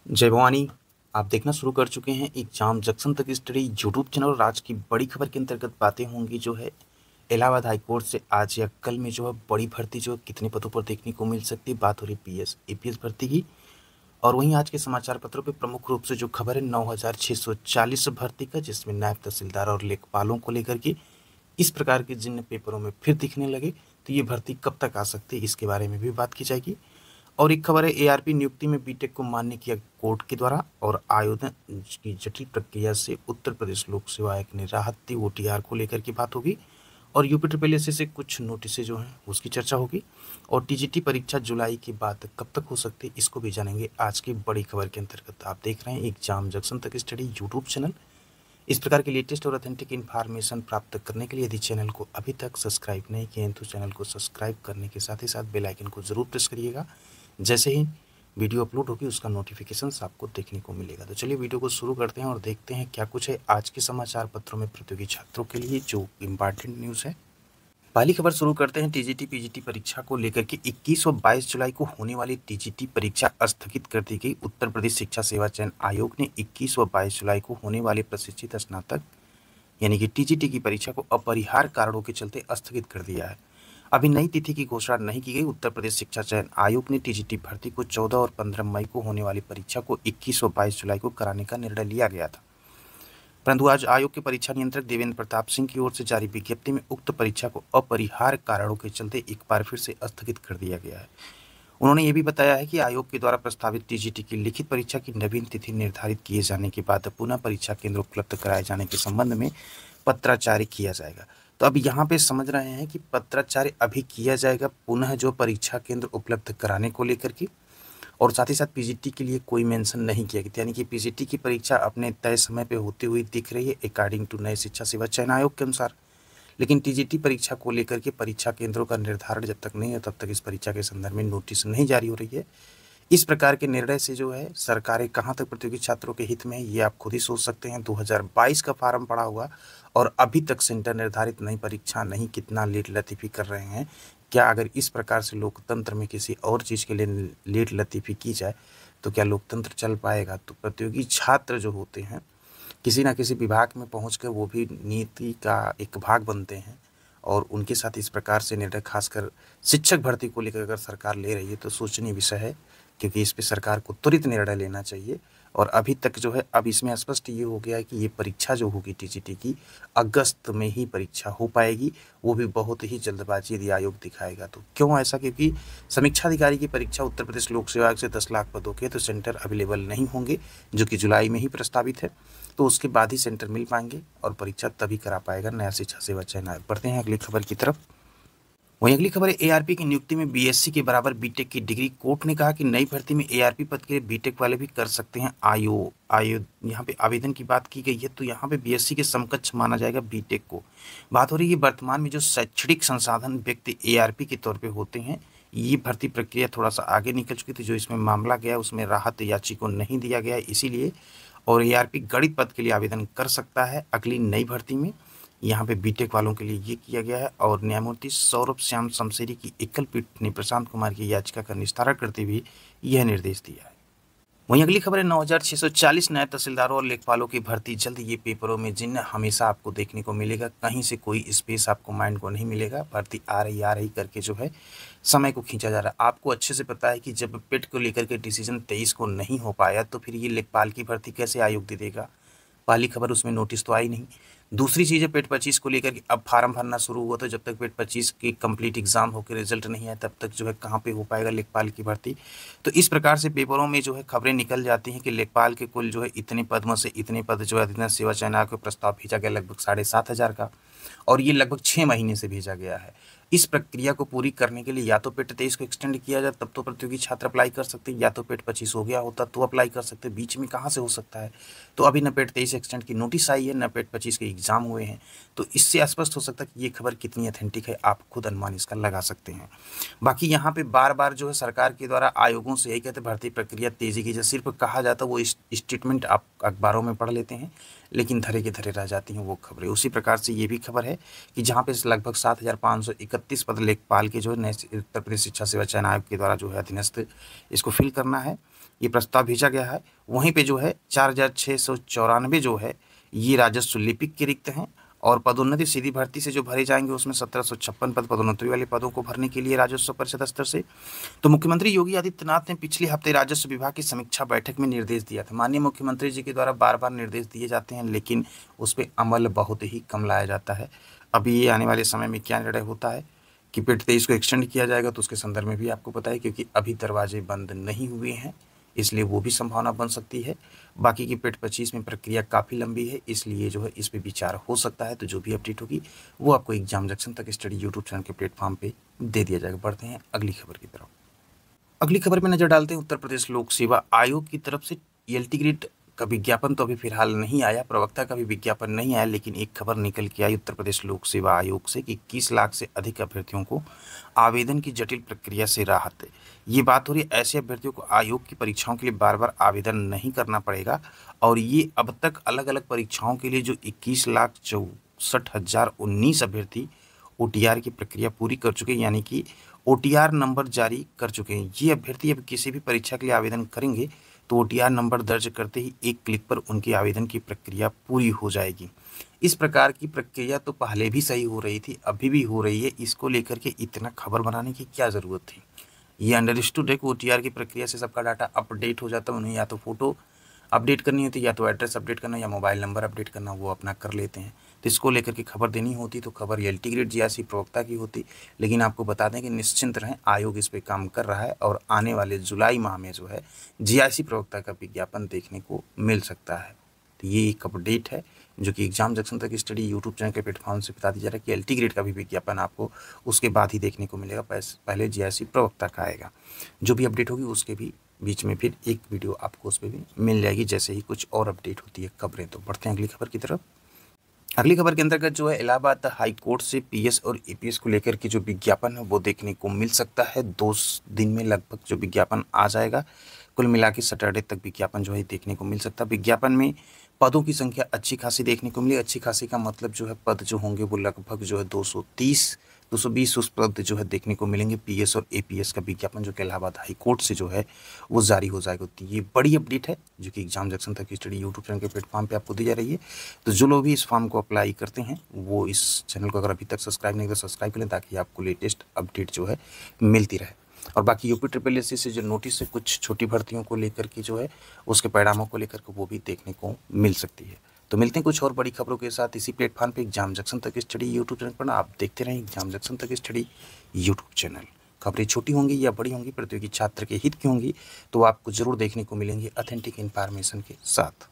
जय भवानी। आप देखना शुरू कर चुके हैं एग्जाम जंक्शन तक स्टडी यूट्यूब चैनल और आज की बड़ी खबर के अंतर्गत बातें होंगी जो है इलाहाबाद हाईकोर्ट से आज या कल में जो है बड़ी भर्ती जो है कितने पदों पर देखने को मिल सकती है। बात हो रही पीएस एपीएस भर्ती की। और वहीं आज के समाचार पत्रों पे प्रमुख रूप से जो खबर है 9640 भर्ती का, जिसमें नायब तहसीलदार और लेखपालों को लेकर के इस प्रकार के जिन पेपरों में फिर दिखने लगे तो ये भर्ती कब तक आ सकती है, इसके बारे में भी बात की जाएगी। और एक खबर है एआरपी नियुक्ति में बीटेक को मान्य किया कोर्ट के द्वारा और आयोजन की जटिल प्रक्रिया से उत्तर प्रदेश लोक सेवा आयोग ने राहत दी, ओटीआर को लेकर की बात होगी। और यूपी ट्रिपल एस से कुछ नोटिस जो हैं उसकी चर्चा होगी। और टीजीटी परीक्षा जुलाई की बात कब तक हो सकती है, इसको भी जानेंगे आज की बड़ी खबर के अंतर्गत। आप देख रहे हैं एग्जाम जंक्शन तक स्टडी यूट्यूब चैनल। इस प्रकार के लेटेस्ट और ऑथेंटिक इन्फॉर्मेशन प्राप्त करने के लिए यदि चैनल को अभी तक सब्सक्राइब नहीं किए हैं तो चैनल को सब्सक्राइब करने के साथ ही साथ बेल आइकन को जरूर प्रेस करिएगा। जैसे ही वीडियो अपलोड होगी उसका नोटिफिकेशन आपको देखने को मिलेगा। तो चलिए वीडियो को शुरू करते हैं और देखते हैं क्या कुछ है आज के समाचार पत्रों में प्रतियोगी छात्रों के लिए जो इम्पोर्टेंट न्यूज़ है। पहली खबर शुरू करते हैं टीजीटी पीजीटी परीक्षा को लेकर के 21 और 22 जुलाई को होने वाली टीजीटी परीक्षा स्थगित कर दी गई। उत्तर प्रदेश शिक्षा सेवा चयन आयोग ने 21 और 22 जुलाई को होने वाले प्रशिक्षित स्नातक यानी कि टीजीटी की परीक्षा को अपरिहार्य कारणों के चलते स्थगित कर दिया है। अभी नई तिथि की घोषणा नहीं की गई। उत्तर प्रदेश शिक्षा चयन आयोग ने टीजीटी भर्ती को 14 और 15 मई को होने वाली परीक्षा को 21 और 22 जुलाई को कराने का निर्णय लिया गया था, परंतु आज आयोग के परीक्षा नियंत्रक देवेंद्र प्रताप सिंह की ओर से जारी विज्ञप्ति में उक्त परीक्षा को अपरिहार्य कारणों के चलते एक बार फिर से स्थगित कर दिया गया है। उन्होंने ये भी बताया है कि आयोग के द्वारा प्रस्तावित टीजीटी की लिखित परीक्षा की नवीन तिथि निर्धारित किए जाने के बाद पुनः परीक्षा केंद्र उपलब्ध कराए जाने के संबंध में पत्राचार्य किया जाएगा। तो अब यहाँ पे समझ रहे हैं कि पत्राचार्य अभी किया जाएगा पुनः जो परीक्षा केंद्र उपलब्ध कराने को लेकर के, और साथ ही साथ पीजीटी के लिए कोई मेंशन नहीं किया गया, यानी कि पीजीटी की परीक्षा अपने तय समय पे होती हुई दिख रही है अकॉर्डिंग टू नए शिक्षा सेवा चयन आयोग के अनुसार। लेकिन टीजीटी परीक्षा को लेकर के परीक्षा केंद्रों का निर्धारण जब तक नहीं हो तब तक इस परीक्षा के संदर्भ में नोटिस नहीं जारी हो रही है। इस प्रकार के निर्णय से जो है सरकारें कहाँ तक प्रतियोगी छात्रों के हित में है ये आप खुद ही सोच सकते हैं। 2022 का फार्म पड़ा हुआ और अभी तक सेंटर निर्धारित नहीं, परीक्षा नहीं, कितना लेट लतीफ़ी कर रहे हैं। क्या अगर इस प्रकार से लोकतंत्र में किसी और चीज़ के लिए लेट लतीफ़ी की जाए तो क्या लोकतंत्र चल पाएगा? तो प्रतियोगी छात्र जो होते हैं किसी न किसी विभाग में पहुँच कर वो भी नीति का एक भाग बनते हैं, और उनके साथ इस प्रकार से निर्णय खासकर शिक्षक भर्ती को लेकर अगर सरकार ले रही है तो सोचनीय विषय है, क्योंकि इस पे सरकार को त्वरित निर्णय लेना चाहिए। और अभी तक जो है अब इसमें स्पष्ट ये हो गया है कि ये परीक्षा जो होगी टीजीटी की अगस्त में ही परीक्षा हो पाएगी, वो भी बहुत ही जल्दबाजी यदि आयोग दिखाएगा तो। क्यों ऐसा? क्योंकि समीक्षा अधिकारी की परीक्षा उत्तर प्रदेश लोक सेवा आयोग से 10 लाख पदों के तो सेंटर अवेलेबल नहीं होंगे, जो कि जुलाई में ही प्रस्तावित है, तो उसके बाद ही सेंटर मिल पाएंगे और परीक्षा तभी करा पाएगा नया शिक्षा सेवा चयन आयोग। बढ़ते हैं अगली खबर की तरफ। वहीं अगली खबर है एआरपी की नियुक्ति में बीएससी के बराबर बीटेक की डिग्री। कोर्ट ने कहा कि नई भर्ती में एआरपी पद के लिए बीटेक वाले भी कर सकते हैं यहाँ पे आवेदन की बात की गई है, तो यहाँ पे बीएससी के समकक्ष माना जाएगा बीटेक को। बात हो रही है वर्तमान में जो शैक्षणिक संसाधन व्यक्ति एआरपी के तौर पे होते हैं, ये भर्ती प्रक्रिया थोड़ा सा आगे निकल चुकी थी। जो इसमें मामला गया उसमें राहत याची को नहीं दिया गया इसीलिए, और एआरपी गणित पद के लिए आवेदन कर सकता है अगली नई भर्ती में। यहाँ पे बीटेक वालों के लिए ये किया गया है। और न्यायमूर्ति सौरभ श्याम शमशेरी की एकल पीठ ने प्रशांत कुमार की याचिका का निस्तारण करते हुए यह निर्देश दिया है। वहीं अगली खबर है 9640 नायब तहसीलदारों और लेखपालों की भर्ती जल्द। ये पेपरों में जिन हमेशा आपको देखने को मिलेगा, कहीं से कोई स्पेस आपको माइंड को नहीं मिलेगा। भर्ती आ रही करके जो है समय को खींचा जा रहा है। आपको अच्छे से पता है कि जब पेट को लेकर के डिसीजन 23 को नहीं हो पाया तो फिर ये लेखपाल की भर्ती कैसे आयोग दे देगा? पहली खबर उसमें नोटिस तो आई नहीं। दूसरी चीज़ है पेट 25 को लेकर के अब फार्म भरना शुरू हुआ, तो जब तक पेट 25 की कंप्लीट एग्जाम होकर रिजल्ट नहीं आया तब तक जो है कहाँ पे हो पाएगा लेखपाल की भर्ती। तो इस प्रकार से पेपरों में जो है खबरें निकल जाती हैं कि लेखपाल के कुल जो है इतने पद में से इतने पद जो है इतना सेवा चयन आयोग को प्रस्ताव भेजा गया लगभग 7,500 का, और ये लगभग 6 महीने से भेजा गया है। इस प्रक्रिया को पूरी करने के लिए या तो पेट 23 को एक्सटेंड किया जाए तब तो प्रतियोगी छात्र अप्लाई कर सकते हैं, या तो पेट 25 हो गया होता तो अप्लाई कर सकते। बीच में कहाँ से हो सकता है? तो अभी न पेट 23 एक्सटेंड की नोटिस आई है न पेट 25 के एग्जाम हुए हैं, तो इससे स्पष्ट हो सकता है कि ये खबर कितनी ऑथेंटिक है, आप खुद अनुमान इसका लगा सकते हैं। बाकी यहाँ पे बार बार जो है सरकार के द्वारा आयोगों से यही कहते भर्ती प्रक्रिया तेजी की, जो सिर्फ कहा जाता वो स्टेटमेंट आप अखबारों में पढ़ लेते हैं लेकिन धरे के धरे रह जाती हैं वो खबरें। उसी प्रकार से ये भी खबर है कि जहाँ पे लगभग 7,531 32 पद लेखपाल के जो है नए उत्तर प्रदेश शिक्षा सेवा चयन आयोग के द्वारा जो है अधीनस्थ इसको फिल करना है, ये प्रस्ताव भेजा गया है। वहीं पे जो है 4694 जो है ये राजस्व लिपिक के रिक्त हैं और पदोन्नति सीधी भर्ती से जो भरे जाएंगे उसमें 1756 पद पदोन्नति वाले पदों को भरने के लिए राजस्व परिषद स्तर से। तो मुख्यमंत्री योगी आदित्यनाथ ने पिछले हफ्ते राजस्व विभाग की समीक्षा बैठक में निर्देश दिया था। माननीय मुख्यमंत्री जी के द्वारा बार बार निर्देश दिए जाते हैं, लेकिन उस पर अमल बहुत ही कम लाया जाता है। अभी ये आने वाले समय में क्या निर्णय होता है कि पेट 23 को एक्सटेंड किया जाएगा, तो उसके संदर्भ में भी आपको पता है, क्योंकि अभी दरवाजे बंद नहीं हुए हैं, इसलिए वो भी संभावना बन सकती है। बाकी की पेट 25 में प्रक्रिया काफ़ी लंबी है, इसलिए जो है इस पे विचार हो सकता है। तो जो भी अपडेट होगी वो आपको एग्जाम जंक्शन तक स्टडी यूट्यूब चैनल के प्लेटफॉर्म पे दे दिया जाएगा। बढ़ते हैं अगली खबर की तरफ। अगली खबर में नजर डालते हैं उत्तर प्रदेश लोक सेवा आयोग की तरफ से एलटी ग्रेड का विज्ञापन तो अभी फिलहाल नहीं आया, प्रवक्ता का भी विज्ञापन नहीं आया, लेकिन एक खबर निकल के आई उत्तर प्रदेश लोक सेवा आयोग से कि 21 लाख से अधिक अभ्यर्थियों को आवेदन की जटिल प्रक्रिया से राहत है। ये बात हो रही है ऐसे अभ्यर्थियों को आयोग की परीक्षाओं के लिए बार बार आवेदन नहीं करना पड़ेगा। और ये अब तक अलग अलग परीक्षाओं के लिए जो 21,64,019 अभ्यर्थी OTR की प्रक्रिया पूरी कर चुके हैं, यानी कि OTR नंबर जारी कर चुके हैं। ये अभ्यर्थी अब किसी भी परीक्षा के लिए आवेदन करेंगे तो OTR नंबर दर्ज करते ही एक क्लिक पर उनके आवेदन की प्रक्रिया पूरी हो जाएगी। इस प्रकार की प्रक्रिया तो पहले भी सही हो रही थी, अभी भी हो रही है। इसको लेकर के इतना खबर बनाने की क्या ज़रूरत थी? ये अंडरस्टूड है कि OTR की प्रक्रिया से सबका डाटा अपडेट हो जाता है। उन्हें या तो फोटो अपडेट करनी होती है, या तो एड्रेस अपडेट करना, या मोबाइल नंबर अपडेट करना, वो अपना कर लेते हैं। तो इसको लेकर के खबर देनी होती तो खबर एलटी ग्रेड जीआईसी प्रवक्ता की होती। लेकिन आपको बता दें कि निश्चिंत रहें, आयोग इस पे काम कर रहा है और आने वाले जुलाई माह में जो है जीआईसी प्रवक्ता का विज्ञापन देखने को मिल सकता है। तो ये एक अपडेट है जो कि एग्जाम जंक्शन तक स्टडी यूट्यूब चैनल के प्लेटफॉर्म से बता दिया जा रहा है कि एलटी ग्रेड का भी विज्ञापन आपको उसके बाद ही देखने को मिलेगा, पहले जीआईसी प्रवक्ता का आएगा। जो भी अपडेट होगी उसके भी बीच में फिर एक वीडियो आपको उस पर भी मिल जाएगी जैसे ही कुछ और अपडेट होती है खबरें। तो बढ़ते हैं अगली खबर की तरफ। अगली खबर के अंतर्गत जो है इलाहाबाद हाई कोर्ट से पीएस और एपीएस को लेकर के जो विज्ञापन है वो देखने को मिल सकता है। 2 दिन में लगभग जो विज्ञापन आ जाएगा। कुल मिला के सैटरडे तक विज्ञापन जो है देखने को मिल सकता है। विज्ञापन में पदों की संख्या अच्छी खासी देखने को मिली। अच्छी खासी का मतलब जो है पद जो होंगे वो लगभग जो है 220 उस पद जो है देखने को मिलेंगे। पीएस और एपीएस का विज्ञापन जो कि इलाहाबाद हाई कोर्ट से जो है वो जारी हो जाएगा। तो ये बड़ी अपडेट है जो कि एग्जाम जंक्शन तक स्टडी यूट्यूब चैनल के प्लेटफॉर्म पे आपको दी जा रही है। तो जो लोग भी इस फॉर्म को अप्लाई करते हैं वो इस चैनल को अगर अभी तक सब्सक्राइब नहीं तो सब्सक्राइब करें, ताकि आपको लेटेस्ट अपडेट जो है मिलती रहे। और बाकी UP-SSC से जो नोटिस है कुछ छोटी भर्तियों को लेकर के जो है उसके परिणामों को लेकर के वो भी देखने को मिल सकती है। तो मिलते हैं कुछ और बड़ी खबरों के साथ इसी प्लेटफॉर्म पे एग्जाम जंक्शन तक स्टडी यूट्यूब चैनल पर। आप देखते रहें एग्जाम जंक्शन तक स्टडी यूट्यूब चैनल। खबरें छोटी होंगी या बड़ी होंगी, प्रतियोगी छात्र के हित की होंगी, तो आपको जरूर देखने को मिलेंगी ऑथेंटिक इन्फॉर्मेशन के साथ।